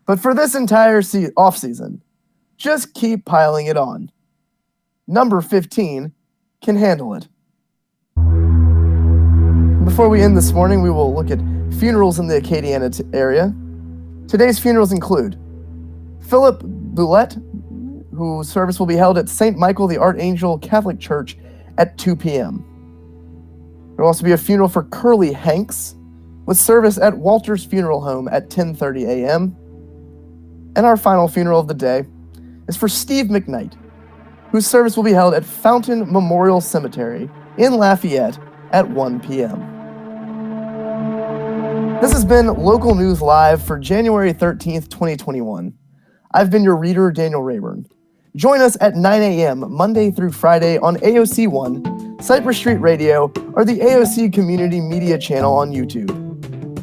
But for this entire offseason, just keep piling it on. Number 15 can handle it. Before we end this morning, we will look at funerals in the Acadiana area. Today's funerals include Philip Boulette, whose service will be held at St. Michael the Archangel Catholic Church at 2 p.m. There will also be a funeral for Curly Hanks, with service at Walter's Funeral Home at 10:30 a.m. And our final funeral of the day is for Steve McKnight, whose service will be held at Fountain Memorial Cemetery in Lafayette at 1 p.m. This has been Local News Live for January 13th, 2021. I've been your reader, Daniel Rayburn. Join us at 9 a.m. Monday through Friday on AOC 1, Cypress Street Radio, or the AOC Community Media channel on YouTube.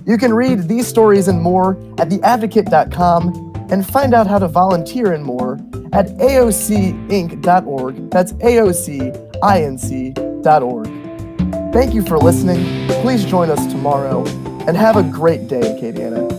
You can read these stories and more at theadvocate.com and find out how to volunteer and more at aocinc.org. That's aocinc.org. Thank you for listening. Please join us tomorrow, and have a great day, Acadiana.